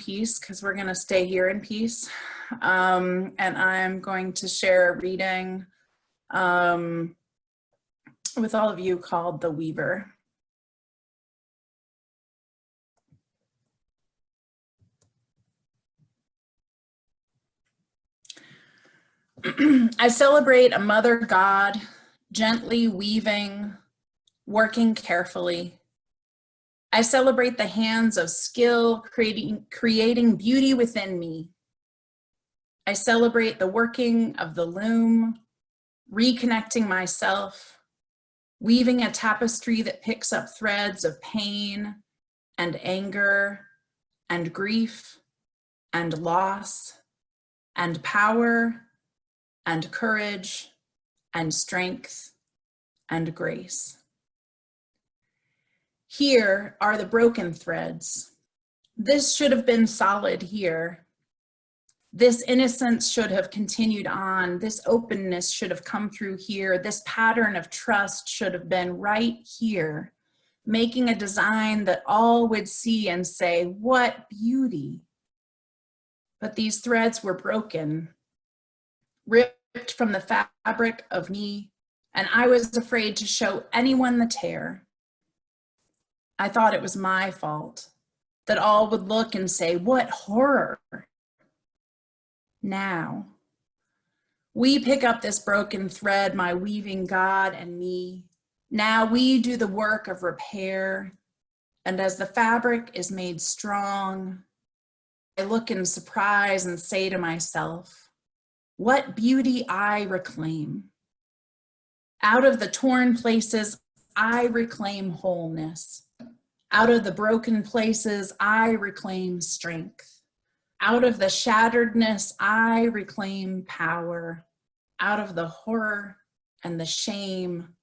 peace because we're going to stay here in peace. And I'm going to share a reading with all of you called The Weaver. I celebrate a mother God, gently weaving, working carefully. I celebrate the hands of skill, creating beauty within me. I celebrate the working of the loom, reconnecting myself, weaving a tapestry that picks up threads of pain and anger and grief and loss and power and courage and strength and grace. Here are the broken threads. This should have been solid here. This innocence should have continued on. This openness should have come through here. This pattern of trust should have been right here, making a design that all would see and say, what beauty. But these threads were broken, ripped from the fabric of me, and I was afraid to show anyone the tear. I thought it was my fault, that all would look and say, what horror. Now, we pick up this broken thread, my weaving God and me. Now we do the work of repair, and as the fabric is made strong, I look in surprise and say to myself, what beauty I reclaim. Out of the torn places, I reclaim wholeness. Out of the broken places, I reclaim strength. Out of the shatteredness, I reclaim power. Out of the horror and the shame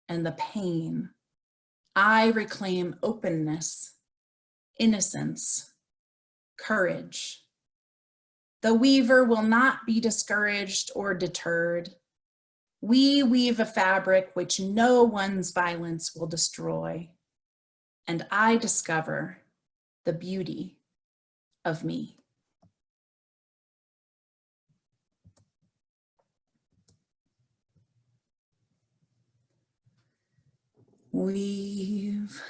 and the pain, I reclaim openness, innocence, courage. The weaver will not be discouraged or deterred. We weave a fabric which no one's violence will destroy. And I discover the beauty of me. Weave,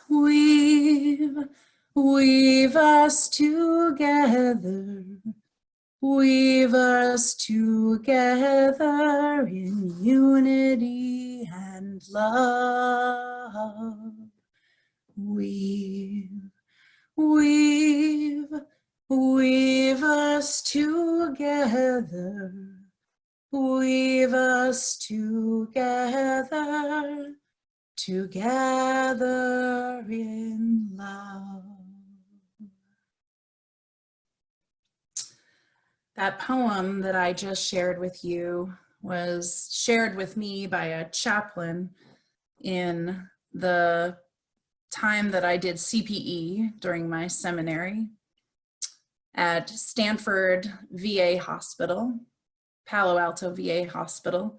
weave, weave us together. Weave us together in unity and love. Weave, weave, weave us together. Weave us together. Together in love. That poem that I just shared with you was shared with me by a chaplain in the time that I did CPE during my seminary at Stanford VA Hospital, Palo Alto VA Hospital.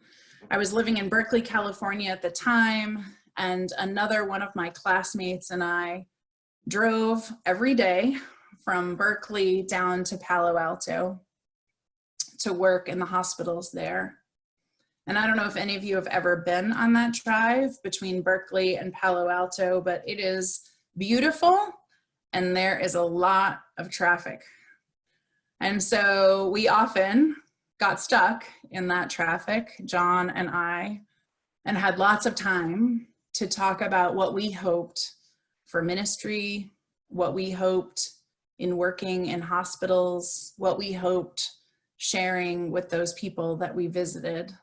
I was living in Berkeley, California at the time, and another one of my classmates and I drove every day from Berkeley down to Palo Alto to work in the hospitals there. And I don't know if any of you have ever been on that drive between Berkeley and Palo Alto, but it is beautiful and there is a lot of traffic. And so we often got stuck in that traffic, John and I, and had lots of time to talk about what we hoped for ministry, what we hoped in working in hospitals, what we hoped sharing with those people that we visited.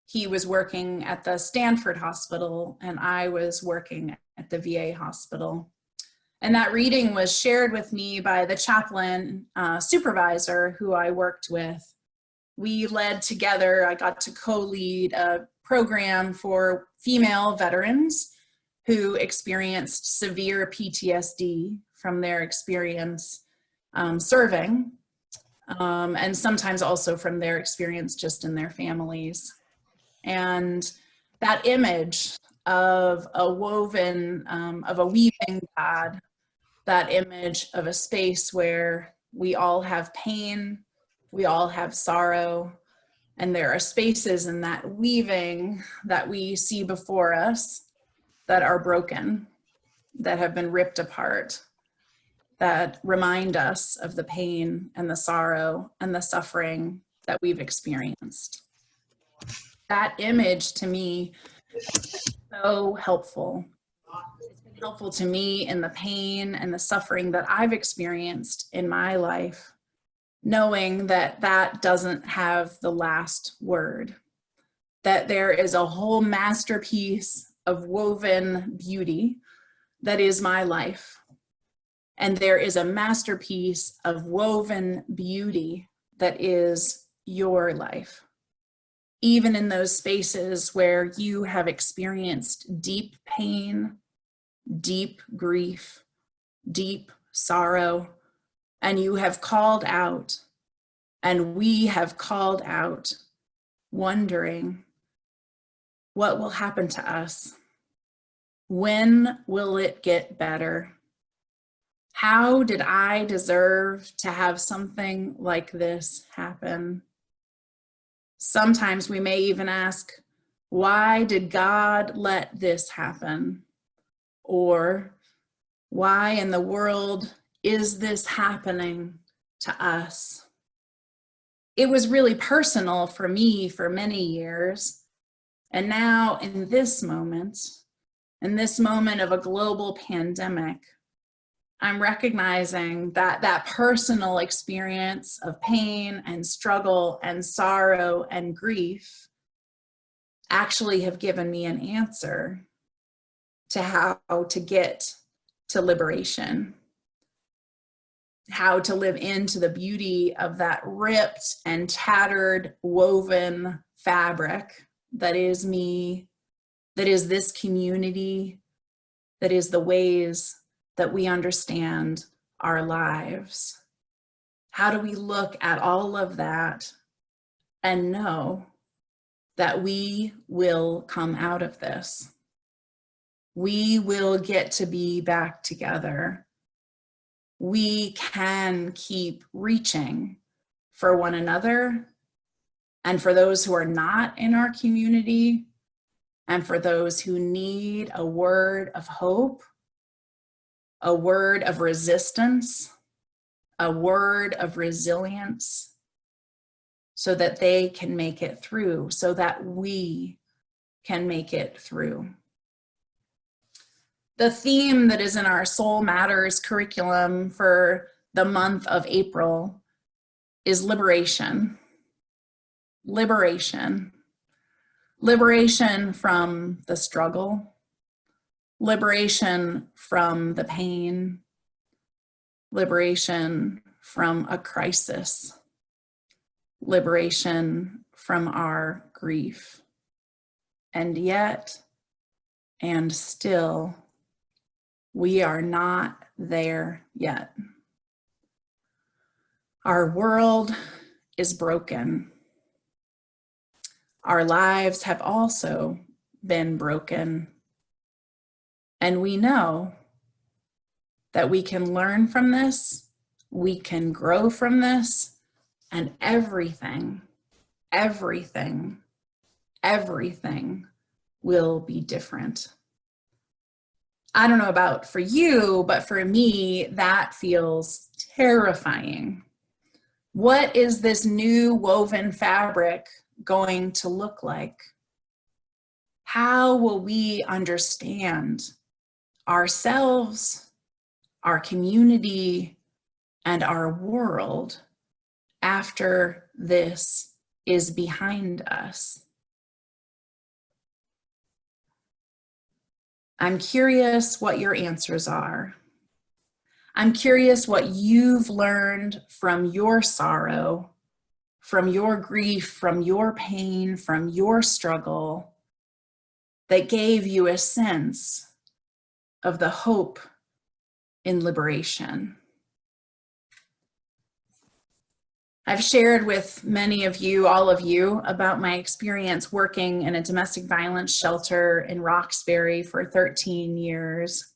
He was working at the Stanford Hospital and I was working at the VA hospital. And that reading was shared with me by the chaplain supervisor who I worked with. We led together, I got to co-lead a program for female veterans who experienced severe PTSD from their experience serving, and sometimes also from their experience just in their families. And that image of a woven, of a weaving God that image of a space where we all have pain, we all have sorrow, and there are spaces in that weaving that we see before us that are broken, that have been ripped apart, that remind us of the pain and the sorrow and the suffering that we've experienced. That image to me is so helpful. It's been helpful to me in the pain and the suffering that I've experienced in my life, knowing that that doesn't have the last word, that there is a whole masterpiece of woven beauty that is my life. And there is a masterpiece of woven beauty that is your life. Even in those spaces where you have experienced deep pain, deep grief, deep sorrow, and you have called out, and we have called out, wondering, what will happen to us? When will it get better? How did I deserve to have something like this happen? Sometimes we may even ask, why did God let this happen? Or why in the world is this happening to us? It was really personal for me for many years. And now in this moment of a global pandemic, I'm recognizing that that personal experience of pain and struggle and sorrow and grief actually have given me an answer to how to get to liberation, how to live into the beauty of that ripped and tattered woven fabric that is me, that is this community, that is the ways that we understand our lives. How do we look at all of that and know that we will come out of this? We will get to be back together. We can keep reaching for one another and for those who are not in our community and for those who need a word of hope, a word of resistance, a word of resilience, so that they can make it through, so that we can make it through. The theme that is in our Soul Matters curriculum for the month of April is liberation. Liberation. Liberation from the struggle. Liberation from the pain, liberation from a crisis, liberation from our grief. And yet, and still, we are not there yet. Our world is broken. Our lives have also been broken. And we know that we can learn from this, we can grow from this, and everything will be different. I don't know about for you, but for me, that feels terrifying. What is this new woven fabric going to look like? How will we understand ourselves, our community, and our world after this is behind us? I'm curious what your answers are. I'm curious what you've learned from your sorrow, from your grief, from your pain, from your struggle that gave you a sense of the hope in liberation. I've shared with many of you, all of you, about my experience working in a domestic violence shelter in Roxbury for 13 years.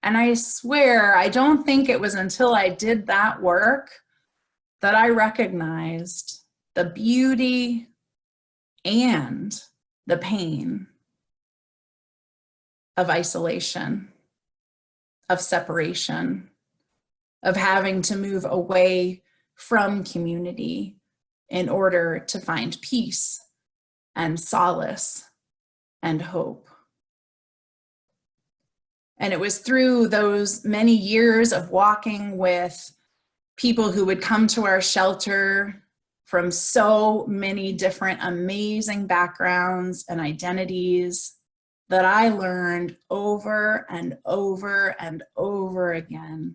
And I swear, I don't think it was until I did that work that I recognized the beauty and the pain of isolation, of separation, of having to move away from community in order to find peace and solace and hope. And it was through those many years of walking with people who would come to our shelter from so many different amazing backgrounds and identities that I learned over and over and over again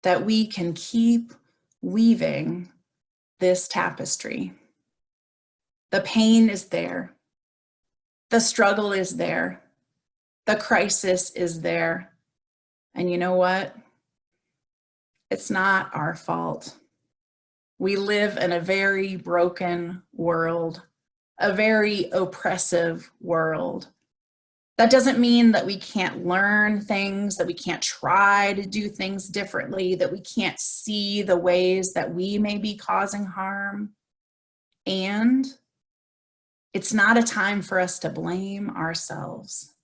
that we can keep weaving this tapestry. The pain is there. The struggle is there. The crisis is there. And you know what? It's not our fault. We live in a very broken world, a very oppressive world. That doesn't mean that we can't learn things, that we can't try to do things differently, that we can't see the ways that we may be causing harm. And it's not a time for us to blame ourselves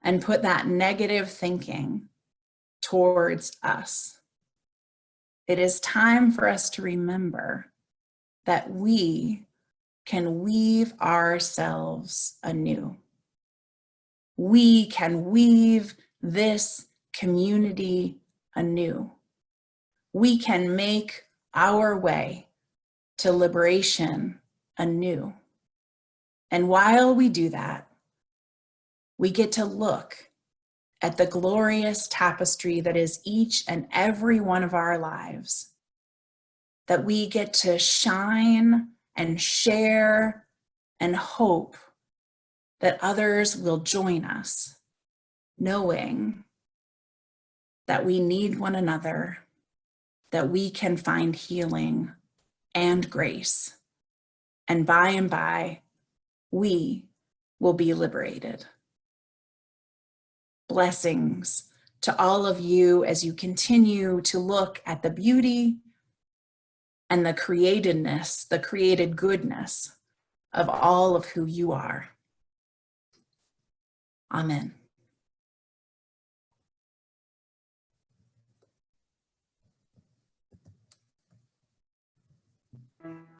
and put that negative thinking towards us. It is time for us to remember that we can weave ourselves anew. We can weave this community anew. We can make our way to liberation anew. And while we do that, we get to look at the glorious tapestry that is each and every one of our lives, that we get to shine and share and hope that others will join us, knowing that we need one another, that we can find healing and grace, and by, we will be liberated. Blessings to all of you as you continue to look at the beauty and the createdness, the created goodness of all of who you are. Amen.